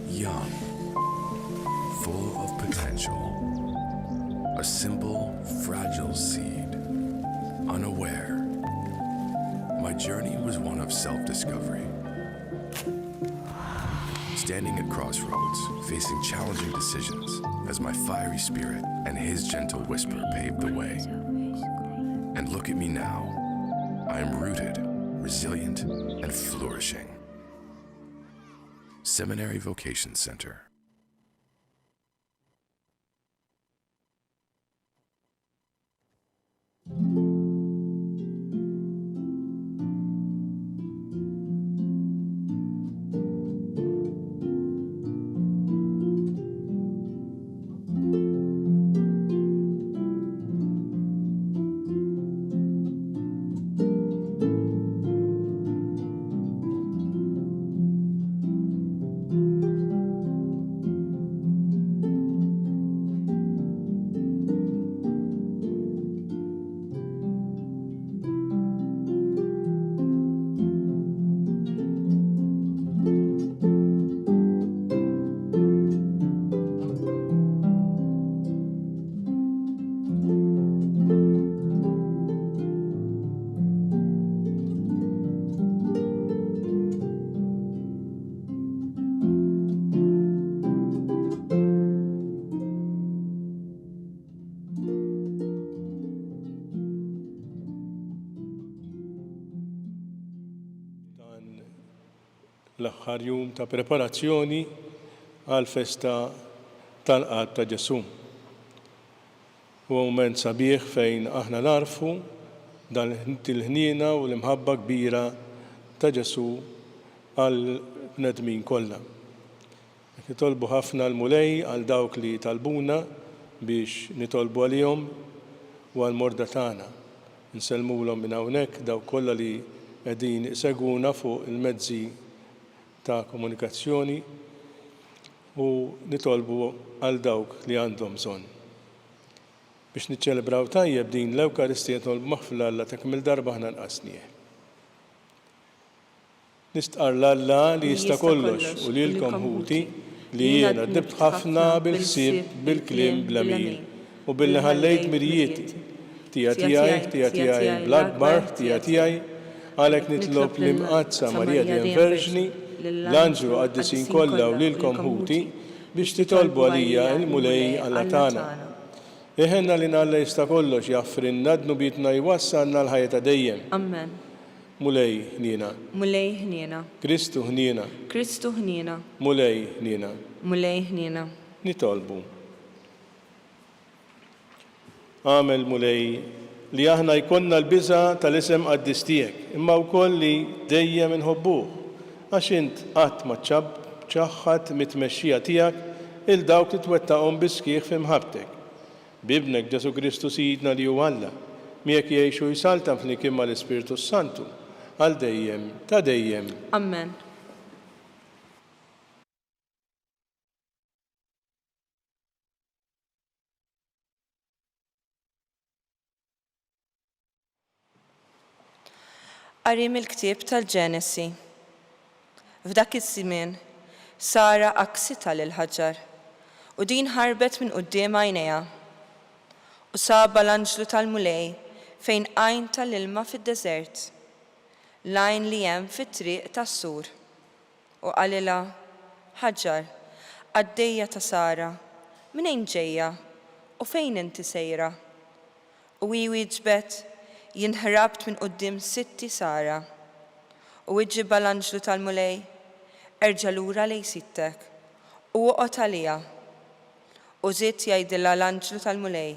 Young, full of potential, a simple, fragile seed, unaware. My journey was one of self-discovery. Standing at crossroads, facing challenging decisions, as my fiery spirit and his gentle whisper paved the way. And look at me now. I am rooted, resilient, and flourishing. Seminary Vocation Center. L-aħħar jum ta' preparazzjoni għal festa tal-qad ta' Ġesu. Huwa mument sabiħ fejn aħna narfu dan il-ħniena u l-imħabba kbira ta' Ġesu għal bnedmin kollha. Nitolbu ħafna l-mulej għal dawk li talbuna biex nitolbu għalihom u għal morda tagħna. Nsellmulhom minn hawnhekk dawk kollha li qegħdin isegwuna fuq il-mezzi ta' komunikazzjoni u nitolbu għal dawk li għandhom bżonn. Biex niċċelebraw tajjeb din l-Ewkaristija nitolbu maħfla Alla ta' kemm il-darba aħna nqasnieh. Nistqar l-Alla li jista' kollox u lilkom ħuti li jiena ddibt ħafna bil-ħsieb, bil-kliem, bl-għamil u billi ħallejt mirjieti tiegħi bl-akbar tiegħi għalhekk nitlob l-imqazza Marija Dejjem Verġni l-anġlu qaddisin kollha u lilkom ħuti biex titolbu għalija il-mulej Alla tagħna. Eħenna li Alla jista' kollox jaffrinna dnubietna jwassalna l-ħajja ta' dejjem. Amen. Mulej ħniena. Mulej ħniena. Kristu ħniena. Kristu ħniena. Mulej ħniena. Mulej ħniena. Nitolbu. Għamel mulej li aħna jkollna l-biża' tal-isem qaddis tiegħek, imma wkoll li dejjem inħobbuh. Għax int qatt ma ċaħħad mit-tmexxija tiegħek il dawk li twettaqhom biskieħ f'imħabbtek. Bibnek Ġesu Kristu Sidna li hu Alla, miegħek jgħixu jsaltam flimkien mal-Ispiritu Santu, għal dejjem ta' dejjem. Amen. Qari mill-ktieb tal-Ġenesi. F'dak iż-żmien Sara aksita lil Ħaġar u din ħarbet minn quddiem għajnejha u saba l-anġlu tal-mulej fejn għajn tal-ilma fid-deżert, l-għajn li hemm fit-triq tas-sur. U qalilha, Ħaġar, għaddejja ta' Sara, minejn ġejja u fejn inti sejra? U hi wieġbet, jien ħrabt minn quddiem sitti Sara. U iġġibha l-anġlu tal-mulej, erġa' lura lejn sittek u oqgħod għaliha. U żied jgħidilha l-anġlu tal-mulej,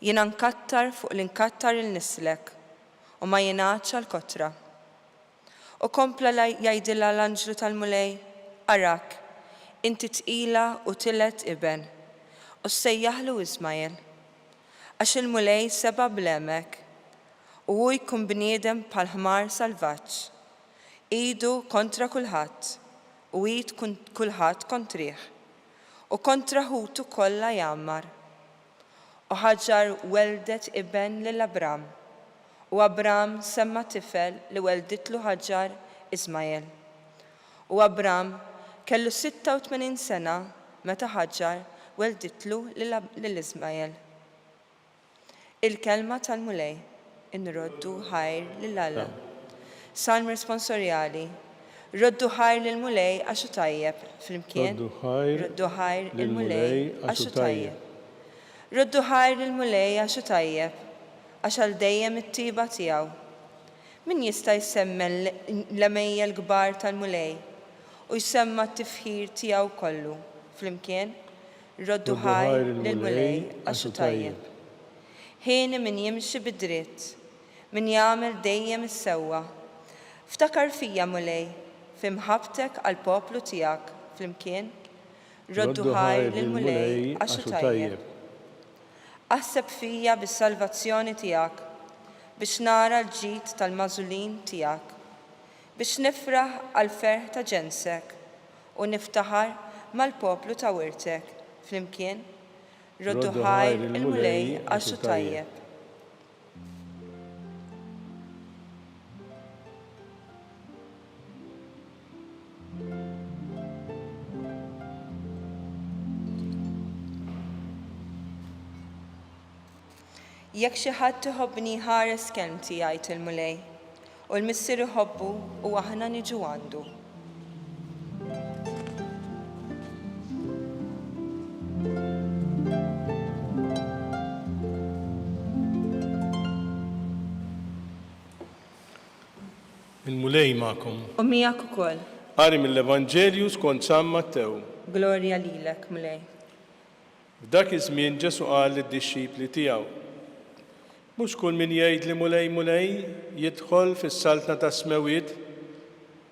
jiena nkattar fuq l-inkattar il-nislek u ma jingħadx għall-kotra. U kompla jgħidilha l-anġlu tal-mulej, arak, inti tqila u tilet iben u sejjaħlu Ismael. Għax il-mulej seba' blemek u hu jkun bniedem bħal ħmar salvaġġ, idu kontra kulħadd u id kulħadd kontrih u kontra ħutu kollha jammar. U Ħaġar weldet iben lil Abram u Abram semma tifel li welditlu Ħaġar Ismael. U Abram kellu 86 sena meta Ħaġġar welditlu lil-Iżmajel. Il-kelma tal-mulej inroddu ħajr lil-Alla. Salm responsorjali. Roddu ħajr lil-mulej għaxu tajjeb flimkien. Roddu ħajr lil-mulej għaxu tajjeb. Roddu ħajr lil-mulej għaxu tajjeb għax għal dejjem it-tiba tiegħu. Min jista' jsemma l-emejja l-kbar tal-mulej u jsemma t-tifħir tiegħu kollu flimkien. Roddu ħajr lil-mulej għaxu tajjeb. Ħieni min jimxi bid-dritt, min jagħmel dejjem is-sewwa. Ftakar fija mulej, fimħabtek għal poplu tiegħek flimkien. Roddu ħajr lil-mulej għaxu tajjeb. Aħseb fija bis-salvazzjoni tiegħek biex nara l-ġid tal-mażulin tiegħek, biex nifraħ għal ferħ ta' ġensek u niftaħar mal-poplu ta' wirtek flimkien. Roddu ħajr il-mulej għaxu tajjeb. Jekk xi ħadd iħobbni ħares kelmti jgħid il-mulej, u l-missier iħobbu u aħna niġu għandu. Il-mulej ma'kom. U miegħek ukoll. Qari mill-Evanġelju skont San Mattew. Glorja lilek, mulej. F'dak iż-żmien Ġesu qal lid-dixxipli tiegħu: Mhux kull min jgħid li mulej mulej jidħol fis-saltna ta' smewiet,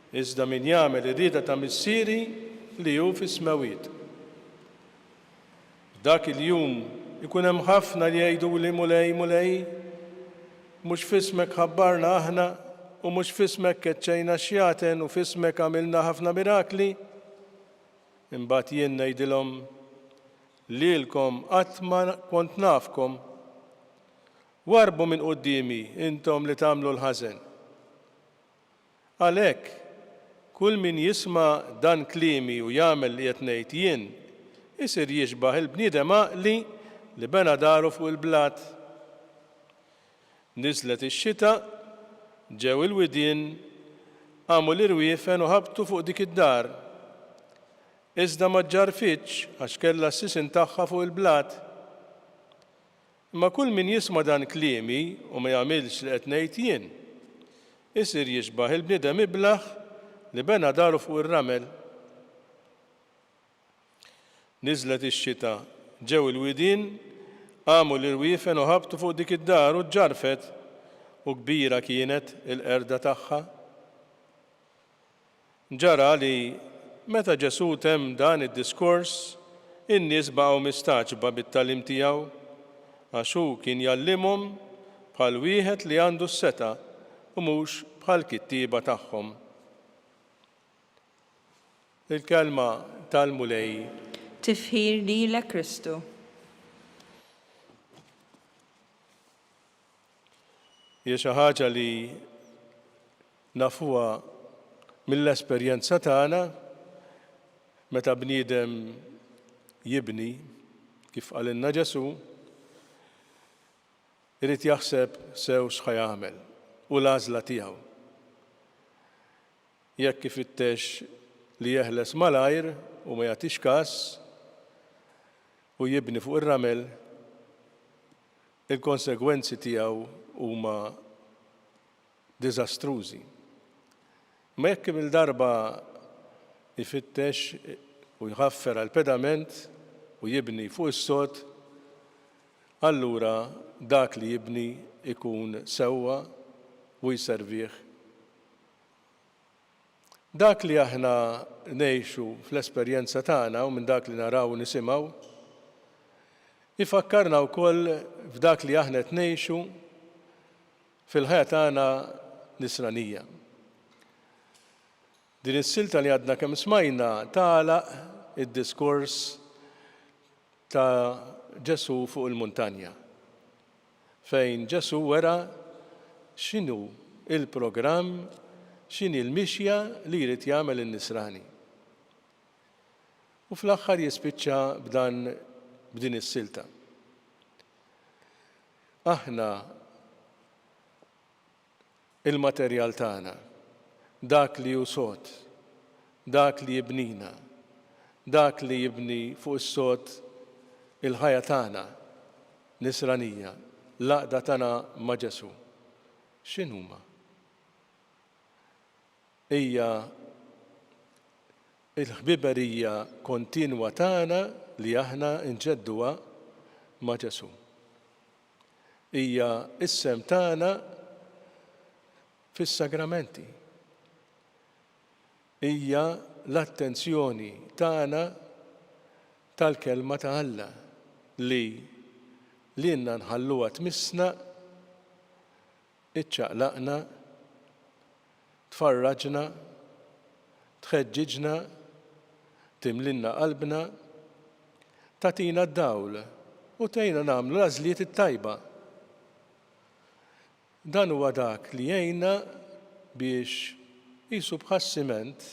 iżda min jagħmel ir-rieda ta' missieri li hu fis-smewiet. F'dak il-jum ikun hemm ħafna li jgħidu li mulej mulej, mhux f'ismek ħabbarna aħna u mhux f'ismek keċċejna xjaten u f'ismek għamilna ħafna mirakli. Imbagħad jien ngħidilhom lilkom qatt ma kont nafkom. Warbu minn qudiemi intom li tagħmlu l-ħażen. Għalhekk kull min jisma' dan kliemi u jagħmel li qed ngħid jien isir jixbaħ il-bniedem għaqli li bena daru fuq il-blat. Niżlet ix-xita, ġew il-widien, għamu l-irwiefen u ħabtu fuq dik id-dar. Iżda ma ġġarfitx għax kellha s-sisin tagħha fuq il-blat. Imma kull min jisma' dan kliemi u ma jagħmilx li qed ngħid jien, isir jixbaħ il-bniedem iblaħ li bena daru fuq ir-ramel. Niżlet ix-xita, ġew il-widien, għamu l-irwiefen u ħabtu fuq dik id-dar u ġġarfet u kbira kienet il-qerda tagħha. Ġara li meta Ġesu temm dan id-diskors, in-nies baqgħu mistaġba bit-tagħlim tiegħu għax hu kien jallimhom bħal wieħed li għandu s-seta u mhux bħal kittieba tagħhom. Il-kelma tal-mulej. Tifħir lilek Kristu. Hija xi ħaġa li nafuha mill-esperjenza tagħna meta bniedem jibni kif qalilna Ġesu, irid jaħseb sew x'ħajamel u l-għażla tiegħu. Jekk ifittex li jeħles malajr u ma jagħtix każ u jibni fuq ir-ramel, il-konsegwenzi tiegħu huma diżastrużi. Ma jekk il-darba ifittex u jħaffer għall-pedament u jibni fuq is-sod, allura dak li jibni ikun sewwa u jservih. Dak li aħna ngħixu fl-esperjenza tagħna u minn dak li naraw u nisimgħu, ifakkarna wkoll f'dak li aħna qed ngħixu fil-ħajja tagħna nisranija. Din is-silta li għadna kemm smajna tagħlaq id-diskors ta' Ġesu fuq il-muntanja, fejn Ġesu wera x'inhu il-programm, x'inhi l-mixja li jrid jagħmel in-nisrani. U fl-aħħar jispiċċa b'din is-silta. Aħna il-materjal tagħna, dak li hu sod, dak li jibnina, dak li jibni fuq is-sod il-ħajja tagħna nisranija, l-għaqda tagħna ma' Ġesu. X'inhuma? Hija il-ħbiberija kontinwa tagħna li aħna nġedduha ma' Ġesu. Hija is-sem tagħna fis-sagramenti. Hija l-attenzjoni tagħna tal-kelma ta' Alla li inna nħalluha tmissna, iċċaqlaqna, tfarraġna, tħeġġiġna, timlinna qalbna, tatina d-dawl u tgħinna nagħmlu l-għażliet it-tajba. Dan huwa dak li jgħinna biex qisu bħas-siment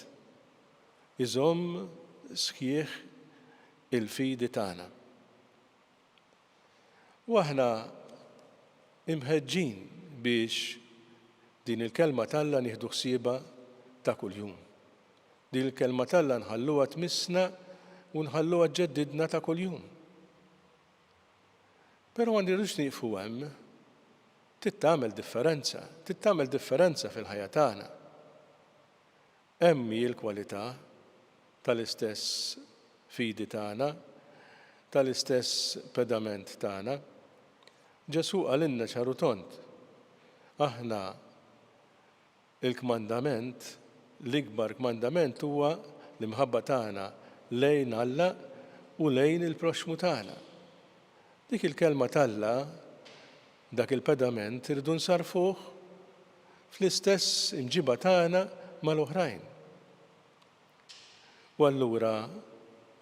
iżomm sħiħ il-fidi tagħna. U aħna imħeġġin biex din il-kelma talla nieħdu ħsiebha ta' kuljum. Din il-kelma talla nħalluha tmissna u nħalluha tġeddidna ta' kuljum. Però ma nirridux nieqfu hemm, tagħmel differenza fil-ħajja tagħna. Hemm l-kwalità tal-istess fidi tagħna, tal-istess pedament tagħna. Ġesu għalinna ċaru tont, aħna il-kmandament, l-ikbar kmandament huwa l-imħabba tagħna lejn Alla u lejn il-proxmu tagħna. Dik il-kelma talla, dak il-pedament irridu nsarfuh fl-istess imġiba tagħna mal-oħrajn. U allura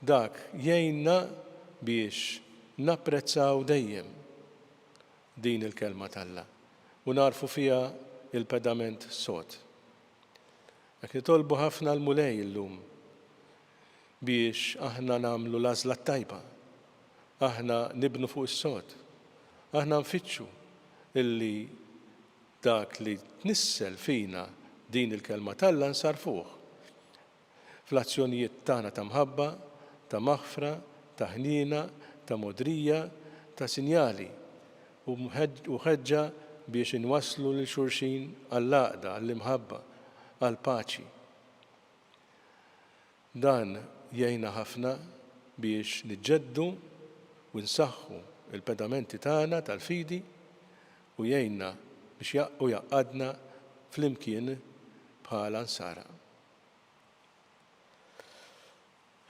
dak jgħinna biex napprezzaw dejjem din il-kelma talla u narfu fiha il-pedament sod. Jekk nitolbu ħafna l-mulej illum biex aħna nagħmlu l-għażla tajba, aħna nibnu fuq is-sod, aħna nfittxu illi dak li tnissel fina din il-kelma talla nsarfuh fl-azzjonijiet tagħna ta' mħabba, ta' maħfra, ta' ħnina, ta' modrija, ta' sinjali u ħeġġa biex inwasslu lil xulxin għall-għaqda, għall-imħabba, għall-paċi. Dan jgħinna ħafna biex niġġeddu u nsaħħu il-pedamenti tagħna tal-fidi u jgħinna biex jaqqadna flimkien bħala nsara.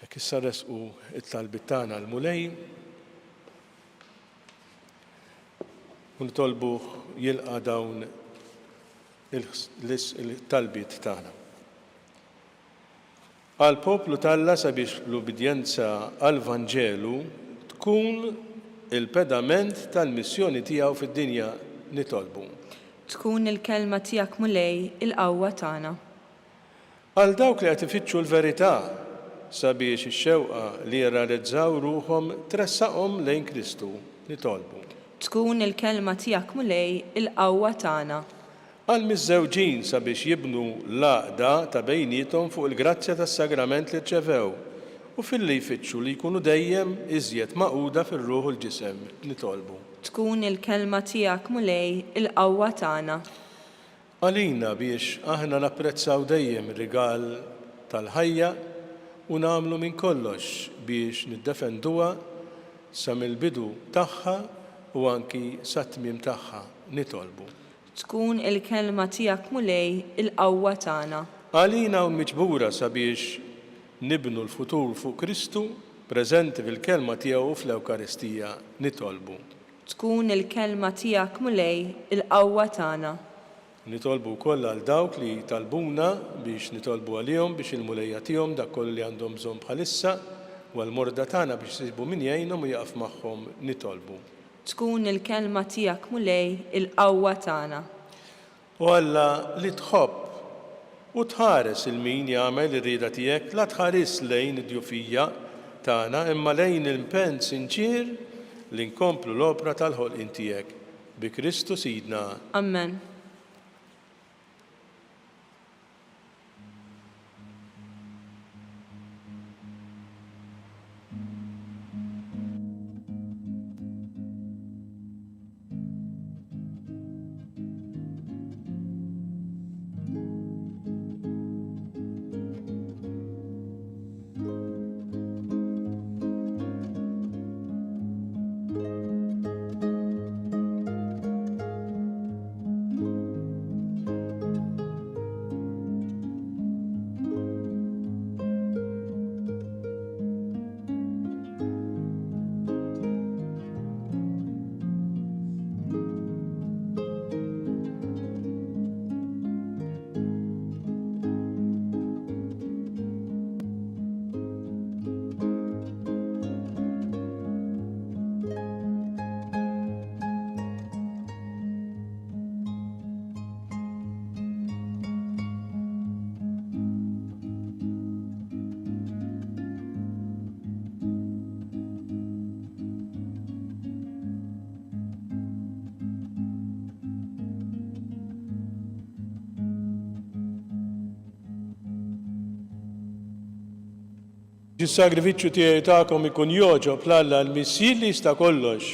Jekk issa resqu it-talbit tagħna l-mulej u nitolbu jilqa' dawn il-talbit tagħna. Għall-poplu Alla sabiex l-ubidjenza għall-Vanġelu tkun il-pedament tal-missjoni tiegħu fid-dinja nitolbu. Tkun il-kelma tiegħek mulej il-qawwa tagħna. Għal dawk li qed ifittxu l-verità sabiex ix-xewqa li jirrealizzaw ruhom tressaqhom lejn Kristu nitolbu. Tkun il-kelma tiegħek mulej il-qawwa tagħna. Għal miż-żewġin sabiex jibnu l-għaqda ta' bejniethom fuq il-grazzja tas-sagrament li rċevew u fil-li jfittxu li jkunu dejjem iżjed maquda fir-ruħ u l-ġisem nitolbu. Tkun il-kelma tiegħek mulej il-qawwa tagħna. Għalina biex aħna napprezzaw dejjem ir-rigal tal-ħajja u nagħmlu minn kollox biex niddefenduha sa mill-bidu tagħha u anki sa tmiem tagħha nitolbu. Tkun il-kelma tiegħek mulej il-qawwa tagħna. Għalina u miġbura sabiex nibnu l-futur fuq Kristu preżenti fil-kelma tiegħu fl-Ewkaristija nitolbu. Tkun il-kelma tiegħek mulej il-qawwa tagħna. Nitolbu wkoll għal dawk li talbuna biex nitolbu għalihom biex il-mulejja tiegħhom dak kollu li għandhom bżonn bħalissa u għall-morda tagħna biex isibu min jgħinhom u jaqaf magħhom nitolbu. Tkun il-kelma tiegħek mulej il-qawwa tagħna. U Alla li tħobb u tħares il-min jagħmel ir-rieda tiegħek la tħares lejn id-djufija tagħna imma lejn il-impenn sinċir li nkomplu l-opra tal-ħolqien tiegħek. Bi Kristu Sidna. Amen. Is-sagrifiċċju tiegħi tagħkom ikun joġob l-Alla l-Missier li jista' kollox.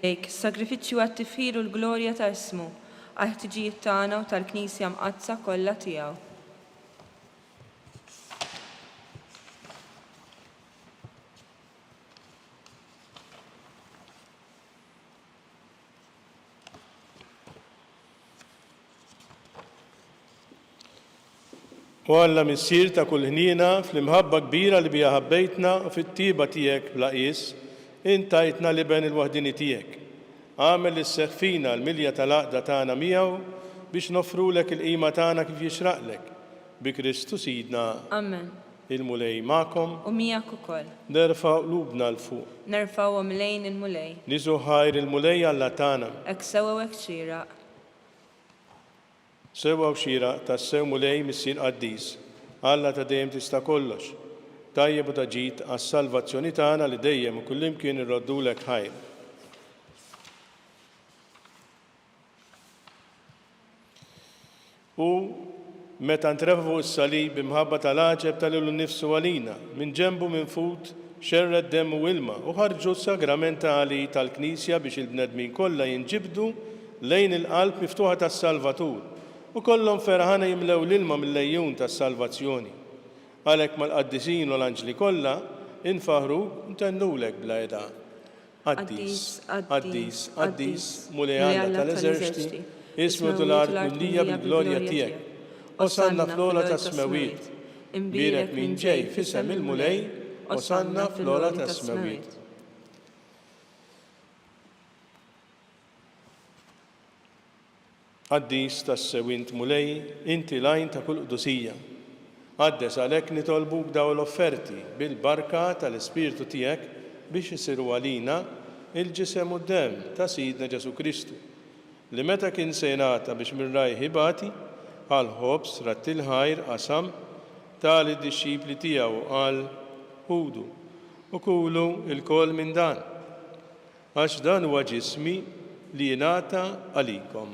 Ejk, sagrifiċċju għat-tifħir u l-glorja ta' ismu, għal-ħtiġijiet tagħna u tal-Knisja mqazza kollha tiegħu. U Alla Missier ta' kull ħniena fl-imħabba kbira li biha ħabbejtna u fit-tieba tiegħek bla qis, intajtna liben il-waħdini tiegħek. Għamel isseħħ fina l-milja tal-għaqda tagħna miegħu biex nofrulek il-qima tagħna kif jixraqlek. Bi Kristu Sidna. Amen. Il-mulej magħkom. U miegħek ukoll. Nerfa'w qlubna l fuq. Nerfa'whom lejn il-mulej. Niżu ħajr il-mulej Alla tagħna. Hekk sewwa u hekk xieraq. Sewa u xieraq tas-sew mulej Missier Qaddis. Alla ta' dejjem tista' kollox. Tajjeb u ta' ġid għas-salvazzjoni tagħna li dejjem u kullimkien irroddulek ħajr. U meta ntrefa fuq is-salib imħabba tal-għaġeb tal-ilu nnifsu għalina, minn ġenbu minn fut xerred demm u ilma u ħarġu s-sagramentali tal-Knisja biex il-bnedmin kollha jinġibdu lejn il-qalb miftuħa tas-Salvatur u kollhom ferħana jimlew l-ilma mill-lejjun tas-salvazzjoni. Għalhekk mal-qaddisin u l-anġli kollha infaħru ntennulek bla edha. Qaddis, Qaddis, Qaddis, mulej Alla tal-eżerċiti, ismu l-art kullija bil-glorja tiegħek. Osanna fl-ola tas-smewiet, imbirek min ġej f'isem il-mulej, osanna fl-ola tas-smewiet. Qaddis tas-sewint mulej, inti lajn ta' kull qdusija. Għaddes għalhekk nitolbuk daw l-offerti bil-barka tal-Ispirtu tiegħek biex isiru għalina il-ġisem u d-demm ta' Sidna Ġesu Kristu, li meta kien se jingħata biex mirraj ħibati għal ħobs rattil ħajr qasam tal-disċipli tiegħu qal ħudu u kulu il-kol minn dan, għax dan huwa ġismi li jingħata għalikom.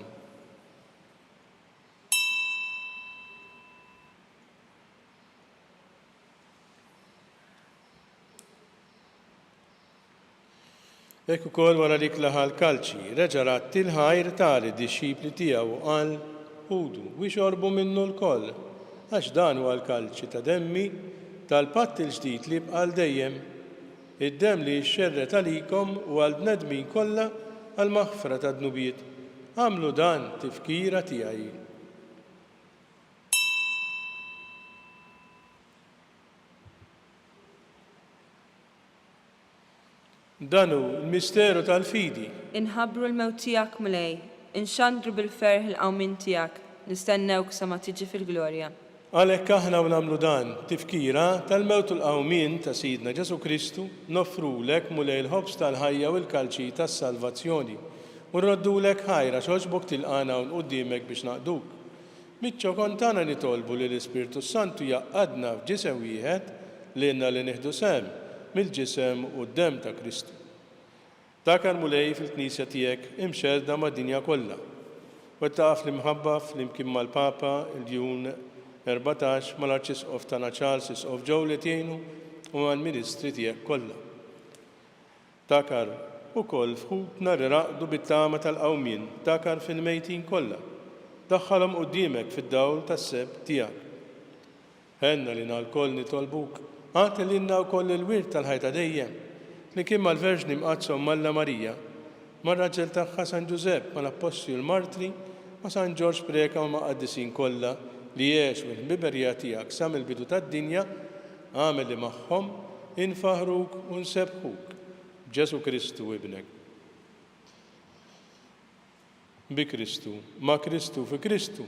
Ekk ukoll wara dik laħal kalċi, reġa' ratti l-ħajr tali d-disċipli tiegħu qal ħudu biex jorbu minnu l-koll, għax dan huwa l-kalċi ta' demmi tal-patt il-ġdid li bqal dejjem, id-demm li jxerret għalikom u għal-bnedmin kollha għal-maħfra ta' dnubiet. Għamlu dan tifkira tiegħi. Danu l-misteru tal-fidi. Inħabbru l-mewt tiegħek mulej, inxandru bil-ferħ il-qawmin tiegħek, nistennewk sa ma tiġi fil-glorja. Għalhekk aħna u nagħmlu dan tifkira tal-mewt u l-qawmin ta' Sidna Ġesu Kristu nofrulek mulej il-ħobs tal-ħajja u l-kalċi tas-salvazzjoni u nroddulek ħajra x'oġbok tilqana u nquddimek biex naqduk. Miċ-ċokon tagħna nitolbu li l-Ispirtu Santu jaqqadna f'ġisem wieħed lilna li nieħdu sehem mill-ġisem u d-demm ta' Kristu. Dakar mulej fil-Knisja tiegħek imxedda mad-dinja kollha. Wettaq fl-imħabba flimkien mal-Papa il-Jun 14 mal-Arċisqof tagħna Charles Isqof Joe Letienu u mal-Ministri tiegħek kollha. Dakar ukoll fħutna li raqdu bit-tama tal-qawmien, dakar fil-mejtin kollha. Daħħalhom quddiemek fid-dawl tas-seb tiegħek. Ħenna li l-koll nitolbuk, għati lilna wkoll il-wirt tal-ħajta dejjem li kien mal-Verġni mqazzhom Malla Marija, mar-raġel tagħha San Ġusepp mal-Apostli u l-Martri, ma' San Ġorġ Preka u ma' qaddisin kollha li jgħixu l-biberija tiegħek sa mill-bidu tad-dinja, għamel li magħhom infaħruk u nsebħuk Ġesu Kristu ibnek. Bi Kristu, ma' Kristu fi Kristu,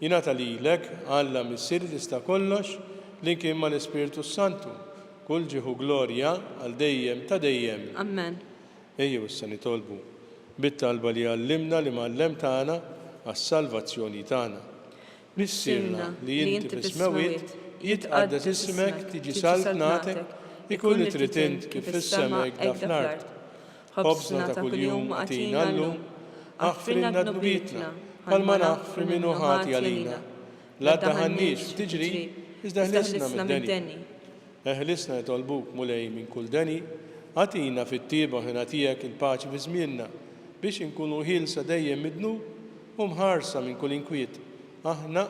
jingħata lilek Alla Missier tista' kollox li kien mal-Ispirtu Santu, kull ġieħu glorja għal dejjem ta' dejjem. Amen. Ejjew issa nitolbu bit-talba li għallimna li mallem tagħna għas-salvazzjoni tagħna. Missirna li inti fis-smawiet jitqaddes ismek tiġi saltnatek ikun li trid int kif fis-sema hekk fl-ard. Ħobżna ta' kuljum għatina llum, aħfrilna dnubietna bħalma naħfri minnu ħati għalina. La taħannix f'tiġri iżda ħlisna mid-deni. Eħlisna jitolbuk mulej minn kull deni, għatina fit-tieba ħina tiegħek il-paċi fi żmienna biex inkunu ħielsa dejjem midnu u mħarsa minn kull inkwiet. Aħna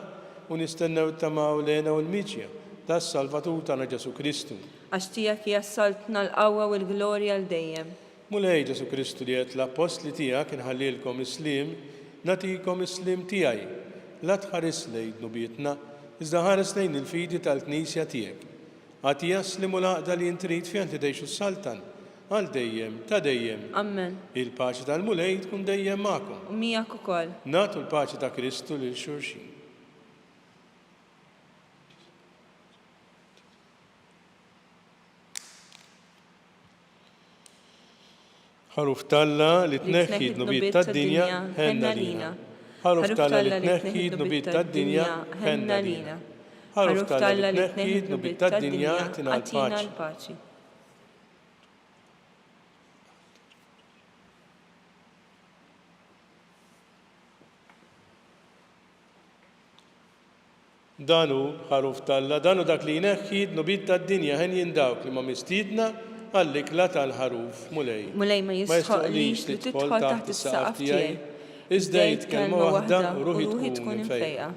u nistennew it-tamaw lejna u l-miċja tas-Salvatur tagħna Ġesu Kristu. Għax tiegħek jassaltna l-qawwa u l-glorja l dejjem. Mulej Ġesu Kristu li qed l-apostli tiegħek inħallilkom islim, nagħtikom islim tiegħi. La tħares lejn dnubietna, iżda ħares lejn il-fidi tal-Knisja tiegħek. Għati jaslimu l-għaqda li jintrid fi għanti dejxu s-saltan, għal dejjem, ta' dejjem. Amen. Il-paċi tal-mulej tkun dejjem ma'kom. U miegħek ukoll. Natu l-paċi ta' Kristu lil xulxin. Ħaruf talla li tneħħi d-nubiet tad-dinja ħenna lina. Ħaruf talla li tneħħi d-nubiet tad-dinja ħenna lina. Ħaruf talla li tneħħi d-nubiet tad-dinja tina l-paċi. Danu ħaruf talla, danu dak li jneħħi d-nubiet tad-dinja ħen jindawk li ma mistiedna għall-ikla tal-ħaruf mulej. Mulej ma jistħoqlix li tidħol taħt is-saqaf tiegħi. Iżda kelma waħda u ruħi tkun infejqa.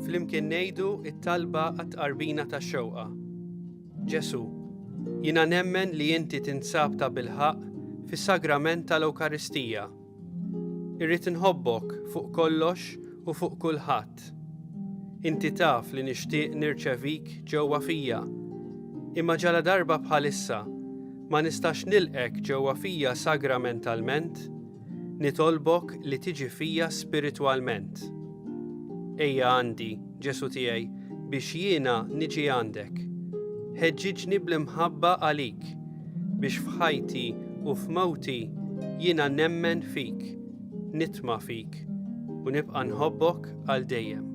Flimkien ngħidu it-talba għat-qarbina tax-xewqa. Ġesu, jiena nemmen li inti tinsab ta' bilħaq fis-sagrament tal-Ewkaristija. Irrid inħobbok fuq kollox u fuq kulħadd. Inti taf li nixtieq nirċevik ġewwa fija, imma ġala darba bħalissa ma nistax nilqek ġewwa fija sagramentalment, nitolbok li tiġi fija spiritwalment. Ejja għandi, Ġesu tiegħi, biex jiena niġi għandek. Ħeġġiġni bl-imħabba għalik, biex f'ħajti u f'mawti jiena nemmen fik, nitma' fik u nibqa' nħobbok għal dejjem.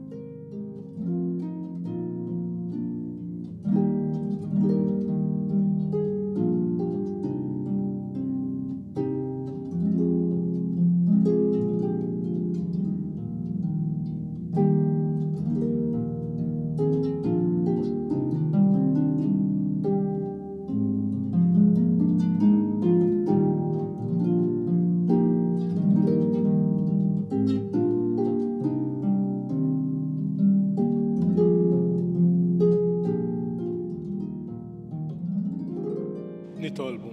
nitolbu.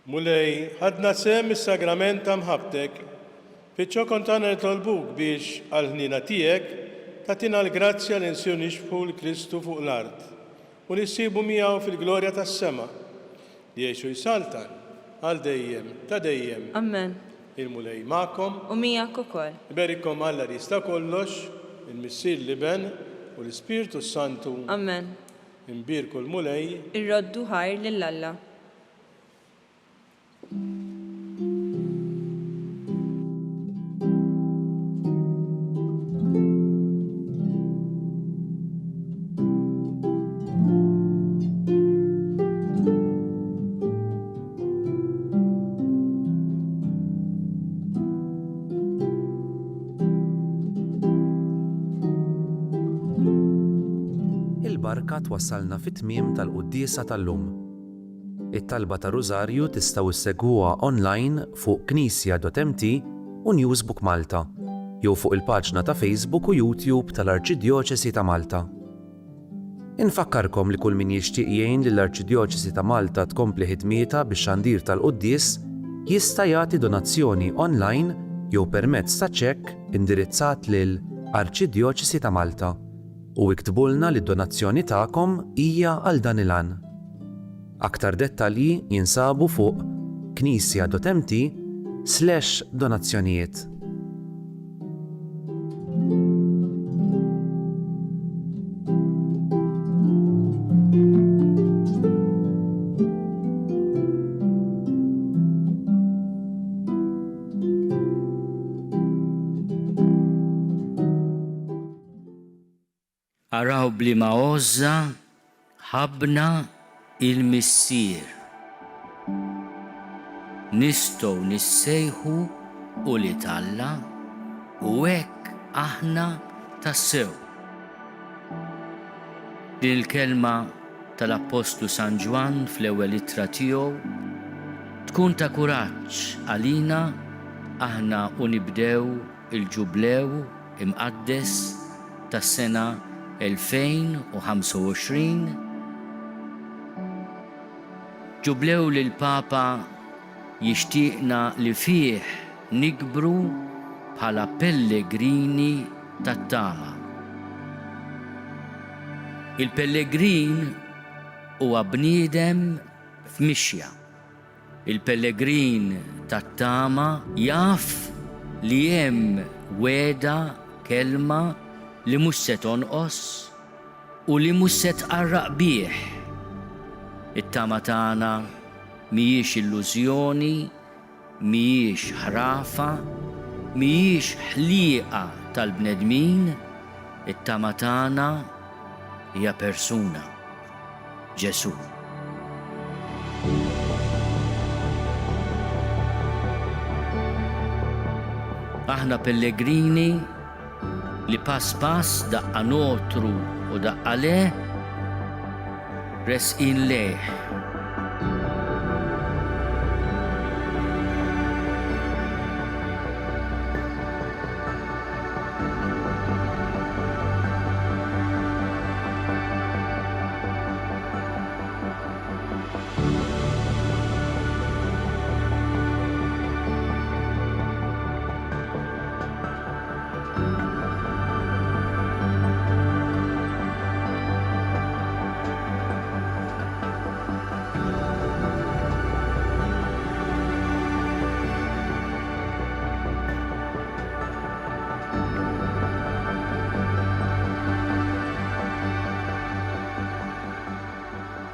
Mulej, ħadna sem is-sagrament ta' mħabtek, fiċċo kontana nitolbuk biex għal-ħnina tiegħek tatina l-grazzja li nsir nixbħu l-Kristu fuq l-art u nissibu miegħu fil-glorja tas-sema li jgħixu jsaltan għal dejjem ta' dejjem. Amen. Il-mulej ma'kom, U miegħek ukoll. iberikom Alla li jista' kollox, il-Missier li ben u l-Ispirtu Santu. Amen. Imbirku l-mulej. Irroddu ħajr lill-Alla. Il-barka twassalna fit-tmiem tal-quddiesa tal-lum. It-talba ta' Rużarju tistgħu issegwuha online fuq knisja.mt u Newsbook Malta, jew fuq il-paġna ta' Facebook u YouTube tal-Arċidjoċesi ta' Malta. Infakkarkom li kull min jixtieq jgħin lill-Arċidjoċesi ta' Malta tkompli ħidmietha bix-xandir tal-quddies jista' jagħti donazzjoni online jew permezz ta' ċekk indirizzat lil Arċidjoċesi ta' Malta u iktbulna li d-donazzjoni tagħkom hija għal dan il-għan. Aktar dettalji jinsabu fuq knisja.mt/donazzjonijiet. Araw blima għozza ħabna il-missier. Nistgħu nissejħu u li talla u hekk aħna tassew. Din il-kelma tal-Apostlu San Ġwan fl-ewwel ittra tiegħu tkun ta' kuraġġ għalina aħna u nibdew il-ġublew imqaddes tas-sena 2025, ġublew li l-Papa jixtieqna li fih nikbru bħala pellegrini tat-tama. Il-pellegrin huwa bniedem f'mixja. Il-pellegrin tat-tama jaf li hemm weda kelma li mhux se tonqos u li mhux se tqarraq bih. It-tama tagħna mhijiex illużjoni, mhijiex ħrafa, mhijiex ħlieqa tal-bnedmin, it-tama tagħna hija persuna, Ġesu. Aħna pellegrini li pass daqqa notru u daqqa le, resqin leħ.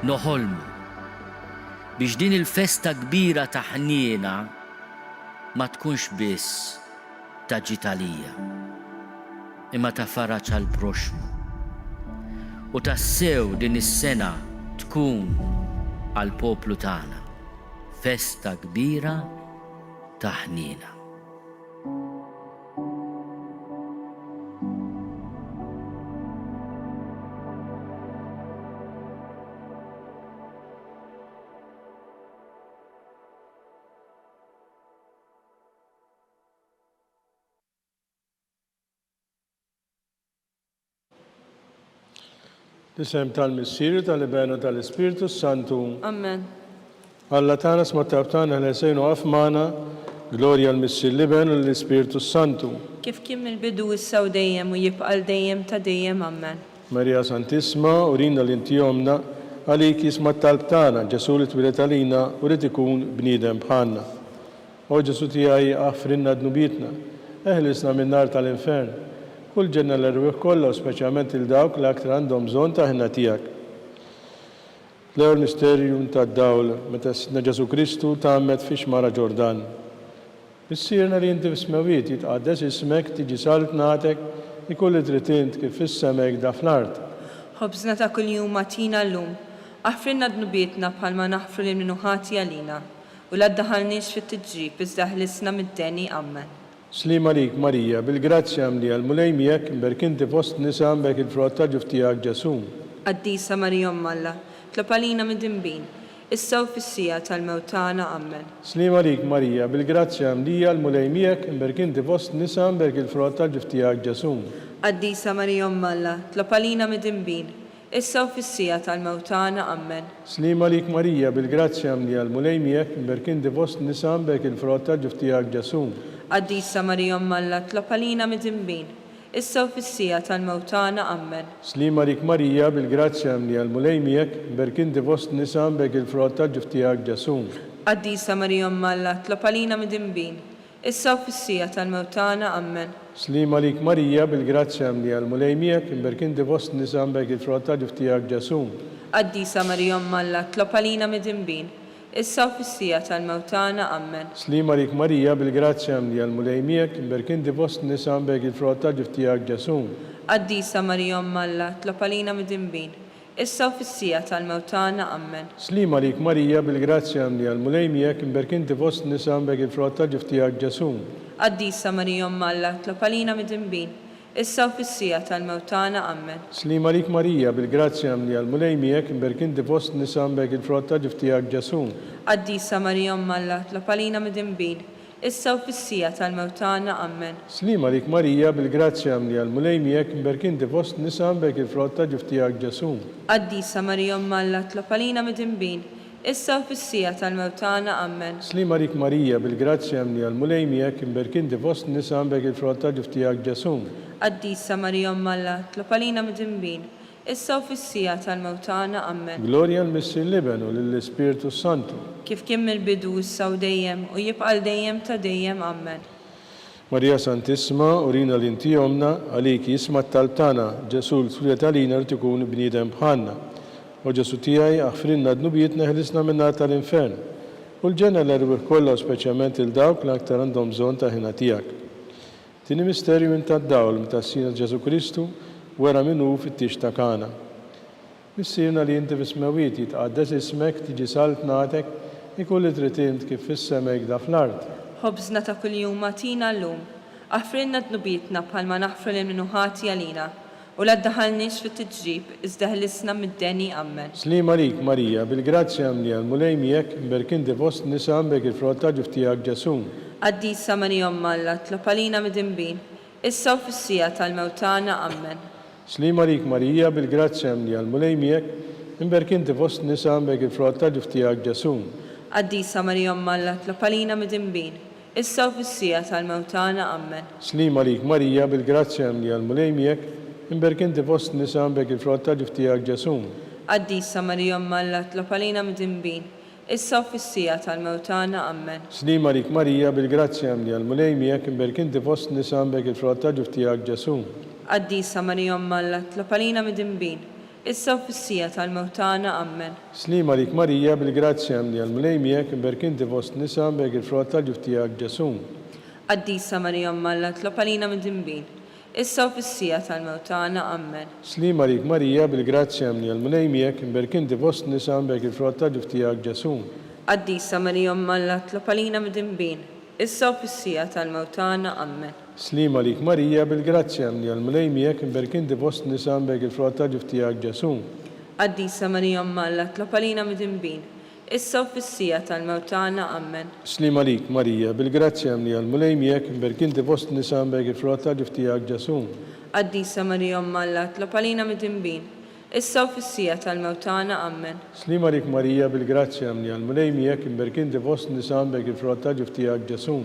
Noħolmu biex din il-festa kbira ta' ħniena ma tkunx biss ta' ġitalija, imma ta' faraġ għal proxmu. U tassew din is-sena tkun għal poplu tagħna festa kbira ta' ħniena. L-isem tal-Missir, tal-Ibenu, tal-Ispiritu Santu. Amen. Alla tana smatta b'tana l-esejnu għafmana, glorja l-Missir l-Ibenu l-Ispiritu Santu. Kif kien il-bidu issa u dejjem u jibqal dejjem ta' dejjem. Amen. Marija Santisma, urina l-intijomna, għalik jismat tal-btana, ġesu li twilet għalina u li tikun bnidem bħanna. O ġesu tijaj għafrinna d-nubitna, eħlisna minn nar tal-infern, kull ġenna l-erwiħ kolla u speċjalment il-dawk li aktar għandhom bżon ta' ħna tijak. L-ewwel misterjum ta' dawl meta sidna Ġesu Kristu tagħammet fi xmara Ġordan. Issirna li inti f'smewit jitqaddes ismek tiġi salt nagħtek ikolli tritint kif fis-semek da fl-art. Ħobżna ta' kuljum matina llum, aħfrinna d-nubietna bħalma naħfru lil minuħati għalina u la ddaħalniex fit-tiġrib iżda ħlisna mid-deni. Amen. Slima lik Marija, bil-grazzja mli għal-mulejmijek mberkinti fost nisa mbek il-frott ta' ġuftijak Ġesu. Qaddisa Marija Alla, tlopalina mid-dimbin, issa u fissija tal-mewtana. Amen. Slima lik Marija, bil-grazzja mli għal-mulejmijek mberkinti fost nisa mbek il-frott ta' ġuftijak Ġesu. Qaddisa Marija Alla, tlopalina mid-dimbin, issa u fissija tal-mewtana. Amen. Slima lik Marija, bil-grazzja mli għal-mulejmijek mberkinti fost nisa mbek il-frott ta' ġuftijak Ġesu. Qaddisa Marija Alla, tlopalina mid-dimbin, issa u fissija tal-mewtana. Amen. Slima lik Marija, bil-grazzja mli għal-mulejmijek mberkinti fost nisa mbek il-frott ta' ġuftijak Ġesu. Qaddisa Marija Alla, tlopalina mid-dimbin, issa u fissija tal-mewtana. Amen. Slima lik Marija, bil-grazzja mli għal-mulejmijek mberkinti fost nisa mbek il-frott ta' ġuftijak Ġesu. Qaddisa Marija Alla, tlopalina mid-dimbin, issa u fissija tal-mewtana. Amen. Slima lik Marija, bil-grazzja mli għal-mulejmijek mberkinti fost nisa mbek il-frott ta' ġuftijak Ġesu. Qaddisa Marija Alla, tlopalina mid-dimbin, issa u fissija tal-mewtana. Amen. Slima lik Marija, bil-grazzja mli għal-mulejmijek mberkinti fost nisa mbek il-frott ta' ġuftijak Ġesu. Qaddisa Marija Alla, tlopalina mid-dimbin, issa u fissija tal-mewtana. Amen. Slima lik Marija, bil-grazzja mli għal-mulejmijek mberkinti fost nisa mbek il-frott ta' ġuftijak Ġesu. Qaddisa Marija Alla, tlopalina mid-dimbin, issa u fissija tal-mewtana. Amen. Slima lik Marija, bil-grazzja mli għal-mulejmijek mberkinti fost nisa mbek il-frott ta' ġuftijak Ġesu. Qaddisa Marija Alla, tlopalina mid-dimbin, issa u fissija tal-mewtana. Amen. Slima lik Marija, bil-grazzja mli għal-mulejmijek mberkinti fost nisa mbek il-frott ta' ġuftijak Ġesu. Qaddisa Marija Alla, tlopalina mid-dimbin, issa u fissija tal-mewtana. Amen. Glorja l-Missir l-Ibenu l-Ispiritu Santu. Kif kien mill-bidu issa u dejjem u jibqal dejjem ta' dejjem. Amen. Marija Santisma, urina l-intijomna, għalik jismat tal-tana, Ġesu l-twilet għalina li tikun bnidem bħanna. U Ġesu tijaj aħfrinna d-nubiet neħlisna minna tal-infern. U l-ġenna l-erwih kolla, speċjalment il-dawk l-aktar għandhom bżon ta' ħina tijak. Tini misterju minn ta' dawl minn ta' sina Ġesu Kristu wera minnu fit-tix ta' Kana. Missirna li inti fis-smewit jitqaddes ismek tiġi salt nagħtek ikolli tritint kif fis-semek da fl-art. Ħobżna ta' kuljum matina llum, aħfrinna d-nubietna bħalma naħfru lil minuħati għalina u la ddaħalniex fit-tiġrib iżda ħlisna mid-deni. Amen. Slima lik Marija, bil-grazzja mli għal-mulejmijek mberkinti fost nisa mbek il-frott ta' ġuftijak Ġesu. Qaddisa Marija Alla, tlopalina mid-dimbin, issa u fissija tal-mewtana. Amen. Slima lik Marija, bil-grazzja mli għal-mulejmijek mberkinti fost nisa mbek il-frott ta' ġuftijak Ġesu. Qaddisa Marija Alla, tlopalina mid-dimbin, issa u fissija tal-mewtana. Amen. Slima lik Marija, bil-grazzja mli għal-mulejmijek mberkinti fost nisa mbek il-frott ta' ġuftijak Ġesu. Qaddisa Marija Alla, tlopalina mid-dimbin, issa u fissija tal-mewtana. Amen. Slima lik Marija, bil-grazzja mli għal-mulejmijek mberkinti fost nisa mbek il-frott ta' ġuftijak Ġesu. Qaddisa Marija Alla, tlopalina mid-dimbin, issa u fissija tal-mewtana. Amen. Slima lik Marija, bil-grazzja mli għal-mulejmijek mberkinti fost nisa mbek il-frott ta' ġuftijak Ġesu. Qaddisa Marija Alla, tlopalina mid-dimbin, issa u fissija tal-mewtana. Amen. Slima lik Marija, bil-grazzja mli għal-mulejmijek mberkinti fost nisa mbek il-frott ta' ġuftijak Ġesu. Qaddisa Marija Alla, tlopalina mid-dimbin, issa u fissija tal-mewtana. Amen. Slima lik Marija, bil-grazzja mli għal-mulejmijek mberkinti fost nisa mbek il-frott ta' ġuftijak Ġesu. Qaddisa Marija Alla, tlopalina mid-dimbin, issa u fissija tal-mewtana. Amen. Slima lik Marija, bil-grazzja mli għal-mulejmijek mberkinti fost nisa mbek il-frott ta' ġuftijak Ġesu. Qaddisa Marija Alla, tlopalina mid-dimbin, issa u fis-sija tal-mewtana. Amen. Slima rik Marija bil-grazzja mni għal-munejmijek imberkinti fost nisam bek il-frott ġuftijak ġasum.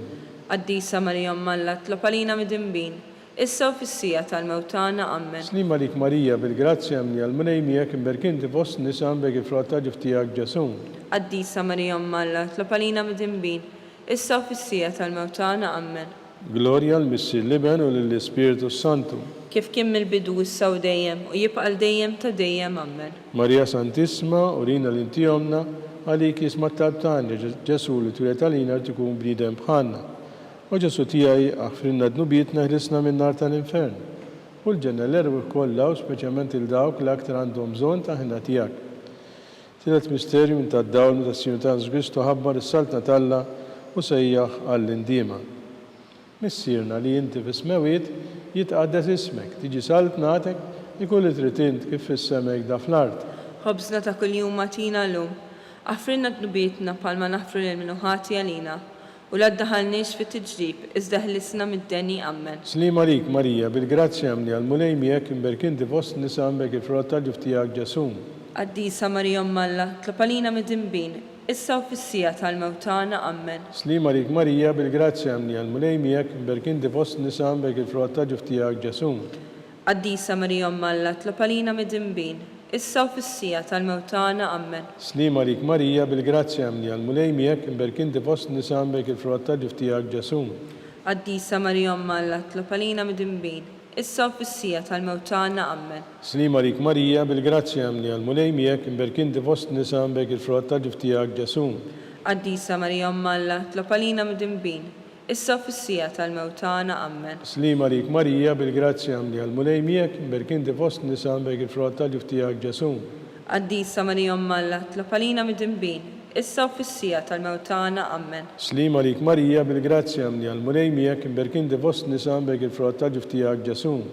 Qaddisa Marija Umm Alla, tlob għalina mid-dinbin, issa u fis-sija tal-mewtana. Amen. Slima rik Marija bil-grazzja mni għal-munejmijek imberkinti fost nisam bek il-frott ġuftijak ġasum. Qaddisa Marija Umm Alla, tlob għalina mid-dinbin, issa u fis-sija tal-mewtana. Amen. Gloria l-Missi Liben u l-Spiritu Santu. Kif kien mill-bidu issa u dejjem u jibqa' dejjem ta' dejjem. Amen. Marija Santisma, urina l-inti jomna, għalik jisma t-tabtani, ġesu li tulet għalina tikun bnidem bħanna. U ġesu tijaj aħfrinna d-nubietna ħlisna minn nar tal-infern. U l-ġenna l-erbu kolla u speċjalment il-dawk l-aktar għandhom bżon ta' ħina tijak. Tilet misterju minn ta' d-dawl ta' s-sinu ta' Kristu ħabbar is-saltna talla u sejjaħ għall-indima. Missirna li jinti fis-smewiet jitqaddes ismek, tiġi saltnatek ikulli tritint kif fis-semek da fl-art. Ħobżna ta' kuljum matina llum, aħfrinna d-nubietna bħalma naħfru lil minnu ħati għalina u la ddaħalniex fit-tiġrib iżda ħlisna mid-deni. Amen. Slima rik Marija bil-grazzja mni għal-munejmijek imberkinti fost nisam bek il-frott ġuftijak ġasum. Qaddisa Marija Umm Alla, tlob għalina mid-dinbin, issa u fis-sija tal-mewtana. Amen. Slima rik Marija bil-grazzja mni għal-munejmijek imberkinti fost nisam bek il-frott ġuftijak ġasum. Qaddisa Marija Umm Alla, tlob għalina mid-dinbin, issa u fis-sija tal-mewtana. Amen. Slima rik Marija bil-grazzja mni għal-munejmijek imberkinti fost nisam bek il-frott ġuftijak ġasum. Qaddisa Marija Umm Alla, tlob għalina mid-dinbin, issa u fis-sija tal-mewtana. Amen. Slima rik Marija bil-grazzja mni għal-munejmijek imberkinti fost nisam bek il-frott ġuftijak ġasum. Qaddisa Marija Umm Alla, tlob għalina mid-dinbin, issa u fis-sija tal-mewtana. Amen. Slima rik Marija bil-grazzja mni għal-munejmijek imberkinti fost nisam bek il-frott ġuftijak ġasum. Qaddisa Marija Umm Alla, tlob għalina mid-dinbin, issa u fis-sija tal-mewtana. Amen. Slima rik Marija bil-grazzja mni għal-munejmijek imberkinti fost nisam bek il-frott ġuftijak ġasum.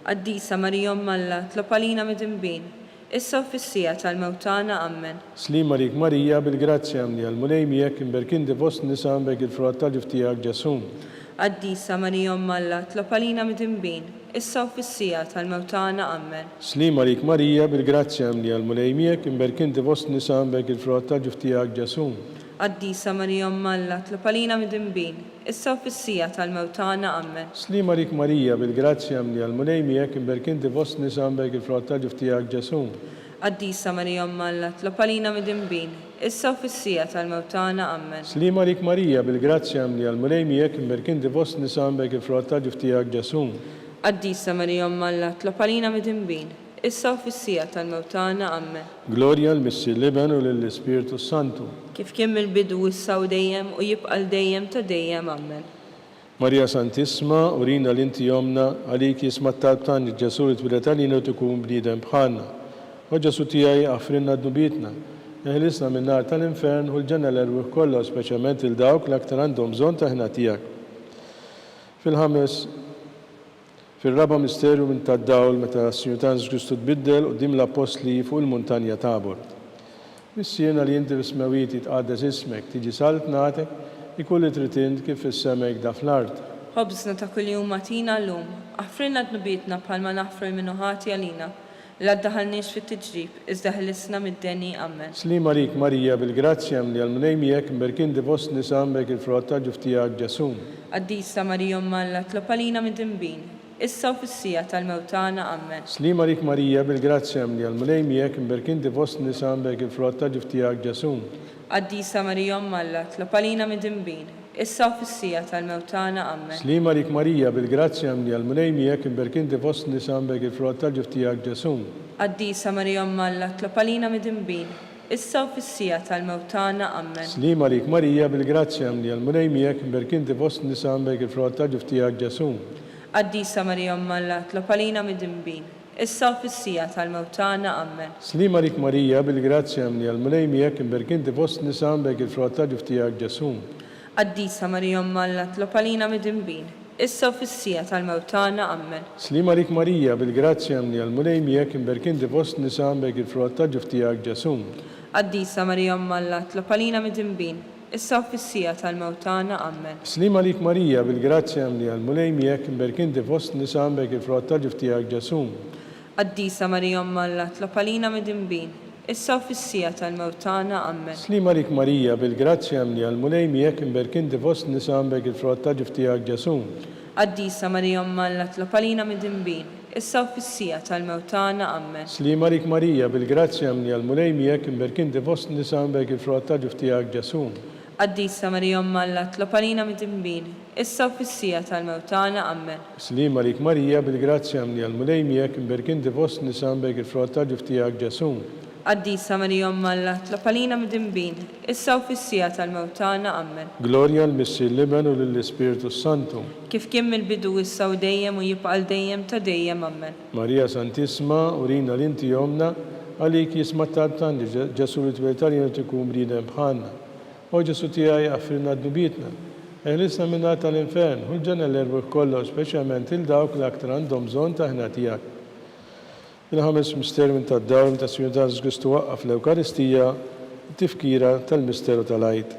Qaddisa Marija Umm Alla, tlob għalina mid-dinbin, issa u fis-sija tal-mewtana. Amen. Slima rik Marija bil-grazzja mni għal-munejmijek imberkinti fost nisam bek il-frott ġuftijak ġasum. Qaddisa Marija Umm Alla, tlob għalina mid-dinbin, issa u fis-sija tal-mewtana. Amen. Slima rik Marija bil-grazzja mni għal-munejmijek imberkinti fost nisam bek il-frott ġuftijak ġasum. Qaddisa Marija Umm Alla, tlob għalina mid-dinbin, issa u fis-sija tal-mewtana. Amen. Slima rik Marija bil-grazzja mni għal-munejmijek imberkinti fost nisam bek il-frott ġuftijak ġasum. Qaddisa Marija Umm Alla, tlob għalina mid-dinbin, issa u fis-sija tal-mewtana. Amen. Slima rik Marija bil-grazzja mni għal-munejmijek imberkinti fost nisam bek il-frott ġuftijak ġasum. Qaddisa Marija Umm Alla, tlob għalina mid-dinbin, issa u fis-sija tal-mewtana. Amen. Gloria l-Missi Liben u l-Spiritu Santu. Kif kien mill-bidu issa u dejjem u jibqa' dejjem ta' dejjem. Amen. Marija Santisma, urina l-inti jomna, għalik jisma t-tabtan ġesu li twilet għalina tukun bnidem bħanna. U ġesu tijaj aħfrinna d-nubietna. Eħlisna minn nar tal-infern u l-ġenna l-erwih kollha, speċjalment il-dawk l-aktar għandhom bżonn ta' ħina tijak. Fil-raba misterju minn ta' dawl meta s-Sinjur ta' Kristu tbiddel quddiem l-apostli fuq il-muntanja Tabor. Missierna li inti fis-smewiet jitqaddes ismek, tiġi saltnatek, ikulli tritint kif fis-semek da fl-art. Ħobżna ta' kuljum matina llum, aħfrinna d-nubietna bħalma naħfru minnu ħati għalina, la ddaħalniex fit-tiġrib, iżda ħlisna mid-deni. Amen. Slima rik Marija bil-grazzja mni għal-munejmijek imberkinti fost nisam bek il-frott ġuftijak ġasum. Qaddisa Marija Umm Alla, tlob għalina mid-dinbin, issa u fis-sija tal-mewtana. Amen. Slima rik Marija bil-grazzja mni għal-munejmijek imberkinti fost nisam bek il-frott ġuftijak ġasum. Qaddisa Marija Umm Alla, tlob għalina mid-dinbin, issa u fis-sija tal-mewtana. Amen. Slima rik Marija bil-grazzja mni għal-munejmijek imberkinti fost nisam bek il-frott ġuftijak ġasum. Qaddisa Marija Umm Alla, tlob għalina mid-dinbin, issa u fis-sija tal-mewtana. Amen. Slima rik Marija bil-grazzja mni għal-munejmijek imberkinti fost nisam bek il-frott ġuftijak ġasum. Qaddisa Marija Umm Alla, tlob għalina mid-dinbin, issa u fis-sija tal-mewtana. Amen. Slima rik Marija bil-grazzja mni għal-munejmijek imberkinti fost nisam bek il-frott ġuftijak ġasum. Qaddisa Marija Umm Alla, tlob għalina mid-dinbin, issa u fis-sija tal-mewtana. Amen. Slima rik Marija bil-grazzja mni għal-munejmijek imberkinti fost nisam bek il-frott ġuftijak ġasum. Qaddisa Marija Umm Alla, tlob għalina mid-dinbin, issa u fis-sija tal-mewtana. Amen. Slima rik Marija bil-grazzja mni għal-munejmijek imberkinti fost nisam bek il-frott ġuftijak ġasum. Qaddisa Marija Umm Alla, tlob għalina midinbin, issa u fis-sija tal-mewtana. Amen. Slima lik Marija, bil-grazzja mni għal-mulej miegħek imberkinti fost nisa mbek il-frott ta' ġiftijak ġesu. Qaddisa Marija Umm Alla, tlob għalina midinbin, issa u fis-sija tal-mewtana. Amen. Slima lik Marija, bil-grazzja mni għal-mulej miegħek imberkinti fost nisa mbek il-frott ta' ġiftijak ġesu. Qaddisa Marija Umm Alla, tlob għalina midinbin, issa u fis-sija tal-mewtana. Amen. Slima lik Marija, bil-grazzja mni għal-mulej miegħek imberkinti fost nisa mbek il-frott ta' ġiftijak ġesu. Qaddisa Marija Umm Alla, tlob għalina midinbin, issa u fis-sija tal-mewtana. Amen. Gloria l-Missi l-Liben u l-Spiritu Santu. Kif kien mill-bidu issa u dejjem u jibqa' għal dejjem ta' dejjem. Amen. Marija Santisma, urina l-inti jomna, għalik jisma tal-tan li ġesu l-tveltarjen tikum bridem bħanna. O ġesu tijaj għaffirna d-nubitna. Eħlisna minna tal-infern, ħulġana l-erbuħ kollu, speċjalment il-dawk l-aktar għandhom bżon taħna tijak. Il-ħames mister minn tad-dawl ta' Sinjur Ġesu Kristu waqqaf l-Ewkaristija, tifkira tal-misteru tal-għajt.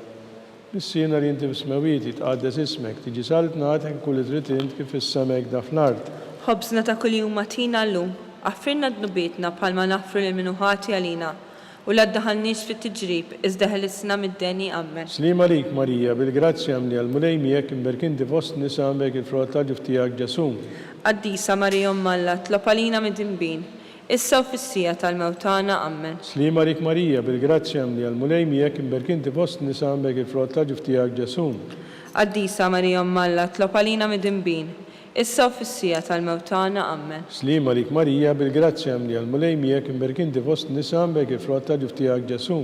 Bissina li inti b'smewiti tqaddes ismek, tiġi salt nagħtek kull trid kif is-semek da fl-art. Ħobżna ta' kuljum matina llum, għaffirna d-nubitna bħalma naffru l-minuħati għalina, u la ddaħalniex fit-tiġrib, iżda ħelisna mid-deni. Amen. Slima lik Marija, bil-grazzja mni għal-mulej miegħek imberkinti fost nisa mbek il-frott ta' ġiftijak ġesu. Qaddisa Marija Umm Alla, tlob għalina midinbin, issa u fis-sija tal-mewtana. Amen. Slima lik Marija, bil-grazzja mni għal-mulej miegħek imberkinti fost nisa mbek il-frott ta' ġiftijak ġesu. Qaddisa Marija Umm Alla, tlob għalina midinbin, issa u fis-sija tal-mewtana. Amen. Slima lik Marija, bil-grazzja mni għal-mulej miegħek imberkinti fost nisa mbek il-frott ta' ġiftijak ġesu.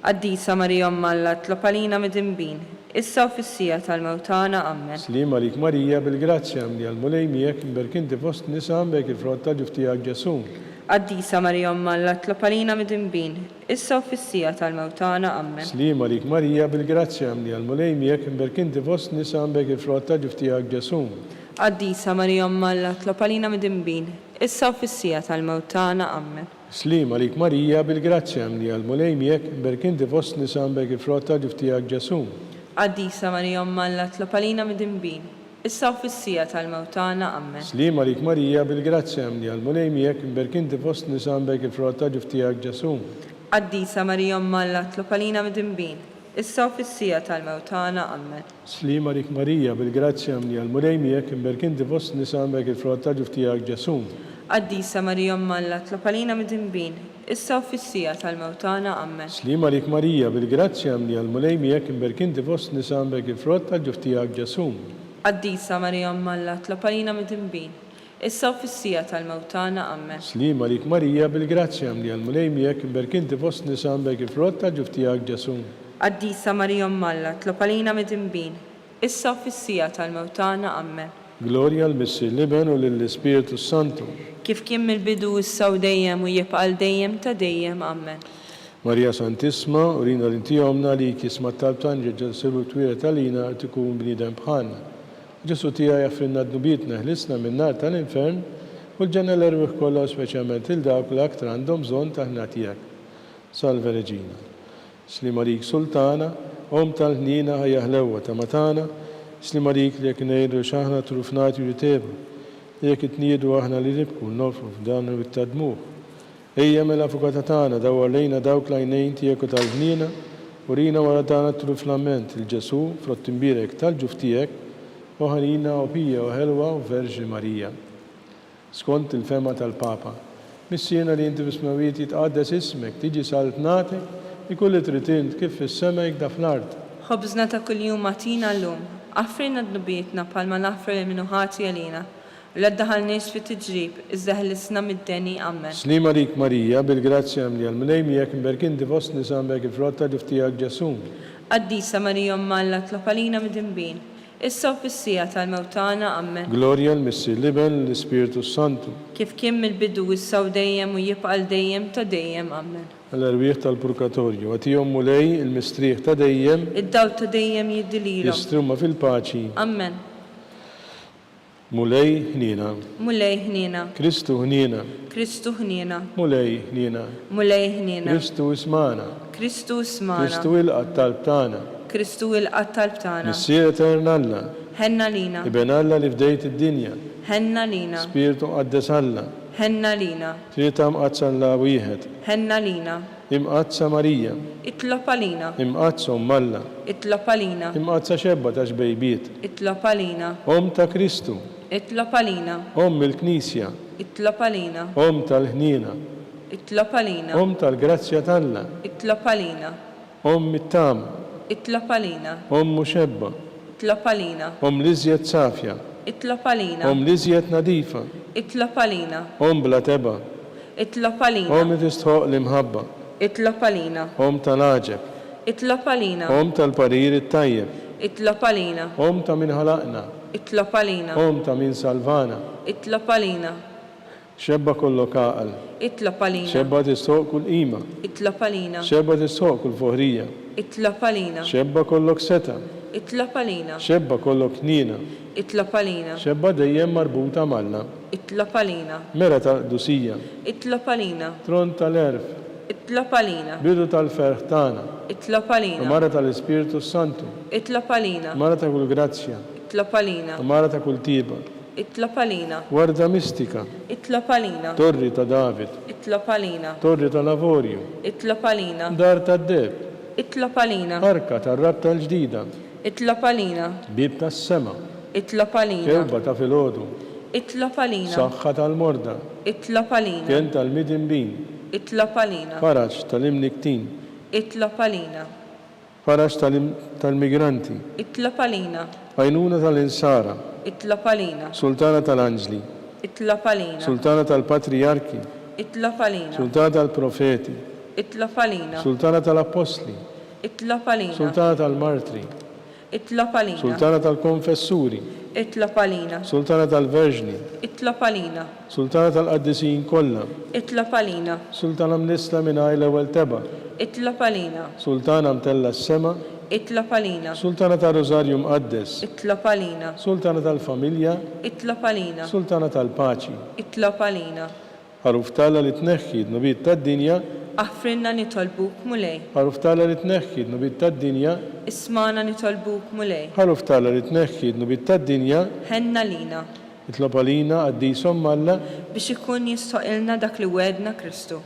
Qaddisa Marija Umm Alla, tlob għalina midinbin, issa u fis-sija tal-mewtana. Amen. Slima lik Marija, bil-grazzja mni għal-mulej miegħek imberkinti fost nisa mbek il-frott ta' ġiftijak ġesu. Qaddisa Marija Umm Alla, tlob għalina midinbin, issa u fis-sija tal-mewtana. Amen. Slima lik Marija, bil-grazzja mni għal-mulej miegħek imberkinti fost nisa mbek il-frott ta' ġiftijak ġesu. Qaddisa Marija Umm Alla, tlob għalina midinbin, issa u fis-sija tal-mewtana. Amen. Slima lik Marija, bil-grazzja mni għal-mulej miegħek imberkinti fost nisa mbek il-frott ta' ġiftijak ġesu. Qaddisa Marija Umm Alla, tlob għalina midinbin, issa u fis-sija tal-mewtana. Amen. Slima lik Marija, bil-grazzja mni għal-mulej miegħek imberkinti fost nisa mbek il-frott ta' ġiftijak ġesu. Qaddisa Marija Umm Alla, tlob għalina midinbin, issa u fis-sija tal-mewtana. Amen. Slima lik Marija, bil-grazzja mni għal-mulej miegħek imberkinti fost nisa mbek il-frott ta' ġiftijak ġesu. Qaddisa Marija Umm Alla, tlob għalina midinbin, issa u fis-sija tal-mewtana. Amen. Slima lik Marija, bil-grazzja mni għal-mulej miegħek imberkinti fost nisa mbek il-frott ta' ġiftijak ġesu. Qaddisa Marija Umm Alla, tlob għalina midinbin, issa u fis-sija tal-mewtana. Amen. Slima lik Marija, bil-grazzja mni għal-mulej miegħek imberkinti fost nisa mbek il-frott ta' ġiftijak ġesu. Qaddisa Marija Umm Alla, tlob għalina midinbin, issa u fis-sija tal-mewtana. Amen. Gloria l-Missi l-Liben u l-Spiritu Santu. Kif kien mill-bidu issa u dejjem u jibqa' għal dejjem ta' dejjem. Amen. Marija Santisma, urina l-inti jomna li kisma tal-tan ġeġġel twira tal-ina tikun bnidem bħanna. Ġesu tija jaffrinna d-nubitna ħlisna minnar tal-infern u l-ġenna l-erbiħ kollha speċjalment il-dawk l-aktar għandhom bżonn taħna tijak. Salve Reġina. Slima lik Sultana, om tal-ħnina ħajjaħlewa ta' matana, slima lik li jek nejdu xaħna trufnati u riteba, li jek itnidu aħna li nibku n-nofru f'danu it-tadmuħ. Ejja mela fukata tana dawar lejna dawk lajnejn tijeku tal-ħnina, u rina wara tana truflament il-ġesu frottimbirek tal-ġuftijek, u ħanina u pija u ħelwa u Verġi Marija. Skont il-fema tal-Papa, missina li inti bismawiti tqaddes ismek, tiġi saltnatek, ikulli tritint kif fis-semek da fl-art. Ħobżna ta' kuljum matina llum, għaffirna d-nubitna bħalma naffru l-minuħati għalina, u la ddaħalniex fit-tiġrib, iżda ħlisna mid-deni. Amen. Slima lik Marija, bil-grazzja mli għal-mulej miegħek imberkinti fost nisa mbek il-frott ta' ġiftijak ġesu. Qaddisa Marija Umm Alla, tlob għalina midinbin, issa u fis-sija tal-mewtana. Amen. Gloria l-Missi l-Liben l-Spiritu Santu. Kif kien mill-bidu issa u dejjem u jibqa' għal dejjem ta' dejjem. Amen. L-erwieħ tal-Purgatorju, għatijom mulej il-mistriħ ta' dejjem, Id-daw ta' dejjem jiddililhom. jistrumma fil-paċi. Amen. Mulej ħnina, Mulej ħnina, Kristu ħnina, Kristu ħnina, mulej ħnina, Mulej ħnina, Kristu ismana, Kristu smana, Kristu il-qat tal-btana, Kristu il-qattal b'tana, Missir eternalla, ħenna lina, Iben Alla li fdejt id-dinja, ħenna lina, Spiritu qaddes Alla, Henna lina. Tlieta mqazza la wieħed. Henna lina. Imqazza Marija. Itlob għalina. Imqazza Alla. Itlob għalina. Imqazza xebba ta' xbejbiet. Itlob għalina. Ta' Kristu. Itlob għalina. Il-Knisja. Itlob għalina. Tal-ħnina. Itlob għalina. Tal-grazzja talla. Itlob għalina. Mit-tam. Itlob għalina. Muxebba. Itlob għalina. Liżjed safja. Itlob għalina. Liżjed nadifa. Itlob għalina. Bla teba. Itlob għalina. Tistħoq l-imħabba. Itlob għalina. Tal-aġeb. Itlob għalina. Tal-parir it-tajjeb. Itlob għalina. Ta' min ħalaqna. Itlob għalina. Ta' min salvana. Itlob għalina. Xebba kollok għaqal. Itlob għalina. Xebba tistħoq kull qima. Itlob għalina. Xebba tistħoq kull foħrija. Itlob għalina. Xebba kollok seta. Itlob għalina. Xebba kollok nina. Itlob għalina. Xebba dejjem marbuta malla. Itlob għalina. Mera ta' dusija. Itlob għalina. Tron tal-erf. Itlob għalina. Bidu tal-ferħ tagħna. Itlob għalina. Mara tal-Ispiritu Santu. Itlob għalina. Mara ta' kull grazzja. Itlob għalina. Mara ta' kull tiba. Itlob għalina. Warda mistika. Itlob għalina. Torri ta' David. Itlob għalina. Torri ta' Lavorju. Itlob għalina. Dar ta' Deb. Itlob għalina. Arka ta' Rab tal-ġdida. Itlob għalina. Bib tas-sema. Itlob għalina. Kewba ta' filgħodu. Itlob għalina. Saħħa tal-morda. Itlob għalina. Kien tal-midinbin. Itlob għalina. Faraġ tal-imniktin. Itlob għalina. Faraġ tal-migranti. Itlob għalina. Għajnuna tal-insara. Itlob għalina. Sultana tal-anġli. Itlob għalina. Sultana tal-patriarki. Itlob għalina. Sultana tal-profeti. Itlob għalina. Sultana tal-apostli. Itlob għalina. Sultana tal-martri. Itlob għalina. Sultana tal-konfessuri. Itlob għalina. Sultana tal-verġni. Itlob għalina. Sultana tal-qaddisin kollha. Itlob għalina. Sultana mnisla minn għajla ewwel teba. Itlob għalina. Sultana mtella s-sema. Itlob għalina. Sultana tal-Rożarju mqaddes. Itlob għalina. Sultana tal-familja. Itlob għalina. Sultana tal-paċi. Itlob għalina. Ħaruf talla li tneħħi d-nubit tad-dinja. Aħfrinna nitolbuk mulej. Ħaruf talla li tneħħi d-nubit tad-dinja. Ismana nitolbuk mulej. Ħaruf talla li tneħħi d-nubit tad-dinja. Henna lina. Itlob għalina għaddisom Alla. Biex ikun jistoqilna dak li wedna Kristu.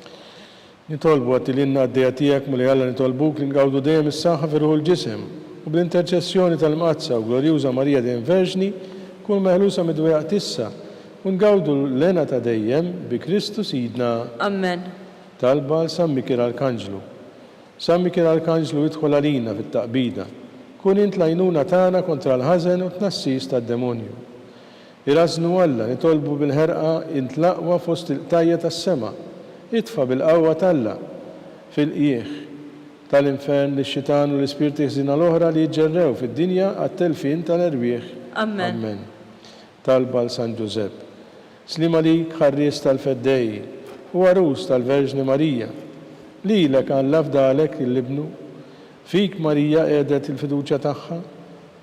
Nitolbu għattilinna għaddejja tijak mulej Alla nitolbuk li ngawdu dejjem is-saħħa fi ruħu l-ġisem. U bl-interċessjoni tal-Mqazza u glorjuża Marija dejjem Verġni kun meħlusa mid-dwejaq tissa. U ngawdu l-lena ta' dejjem bi Kristu Sidna. Amen. Talba San Mikil Arkanġlu. San Mikil Arkanġlu idħol għalina fit-taqbida. Kun int lajnuna tagħna kontra l-ħażen u tnassis tad-demonju. Irażnu Alla nitolbu bil-ħerqa int laqwa fost il-qtajja tas-sema. Itfa bil-qawwa Alla fil-qieħ tal-infern lix-xitan u l-ispirti ħżina l-oħra li jġerrew fid-dinja għat-telfin tal-erbieħ. Amen. Amen. Talba l-San Giuseppe. Slima lik ħarries tal-Feddej u għarus tal-Verġni Marija. Lilek għan lafdalek il-libnu. Fik Marija qiegħdet il-fiduċja tagħha.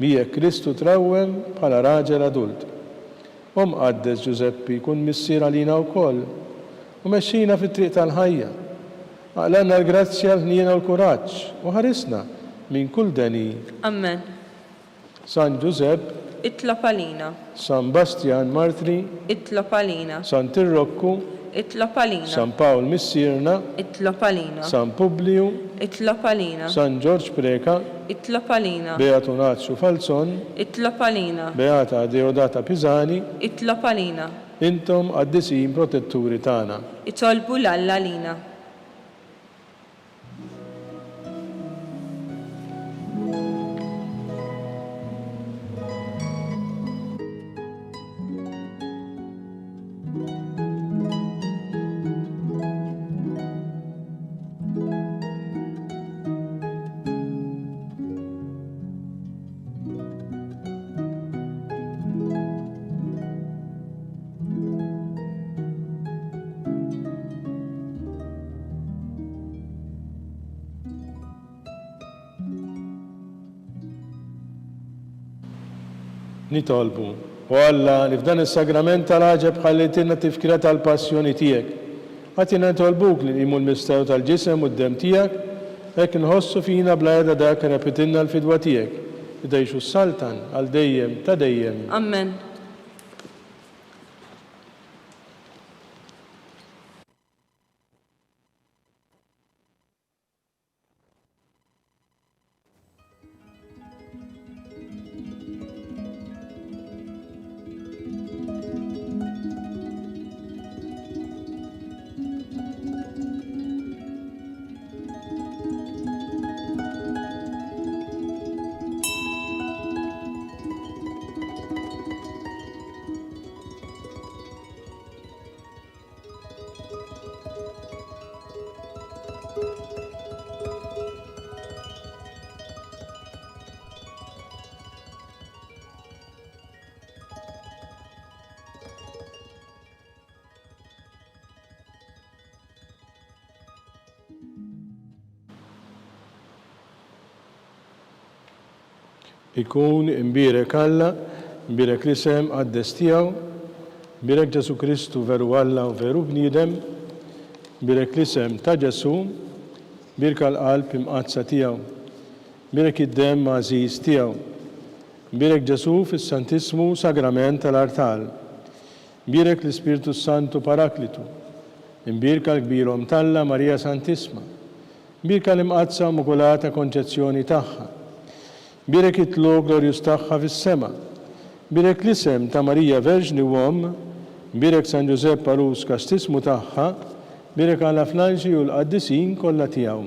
Miegħek Kristu trawwem bħala raġel adult. Qaddes Giuseppi kun missier għalina wkoll. U mexxina fit-triq tal-ħajja. Aqlanna l-grazzja l-ħniena u l-kuraġġ u ħarisna minn kull deni. Amen. San Giuseppe. Itlob għalina. San Bastian Martri. Itlob għalina. San Tirrokku. Itlob għalina. San Pawl Missierna. Itlob għalina. San Publiu. Itlob għalina. San George Preka. Itlob għalina. Beatu Nazzu Falzon. Itlob għalina. Beata Deodata Pisani. Itlob għalina. Intom għaddisin protetturi tagħna. Itolbu l-Alla lina. Nitolbu. U Alla li f'dan is-sagrament tal-ħaġeb ħallitilna tifkira tal-passjoni tiegħek. Ħatina nitolbuk li imu l-misteru tal-ġisem u d-dem tiegħek, hekk nħossu fina bla jeda dak repetilna l-fidwa tiegħek. Idejxu s-saltan għal dejjem ta' dejjem. Amen. ikun imbirek Alla, imbirek l-isem għaddes tiegħu, imbirek Ġesu Kristu veru Alla u veru bniedem, imbirek l-isem ta' Ġesu, birka l-qalb imqazza tiegħu, imbirek id-dem għażiż tiegħu, imbirek Ġesu fis-Santismu Sagrament tal-Artal, imbirek l-Ispiritu Santu Paraklitu, imbirka l-kbirhom Talla Marija Santisma, imbirka l-imqazza Immakulata Konċezzjoni tagħha, imbirek it-tlu glorjus tagħha fis-sema, imbirek l-isem ta' Marija Verġni Uom, imbirek San Giuseppe Palus kastismu tagħha, imbirek għal flanġi u l-qaddisin kollha tiegħu.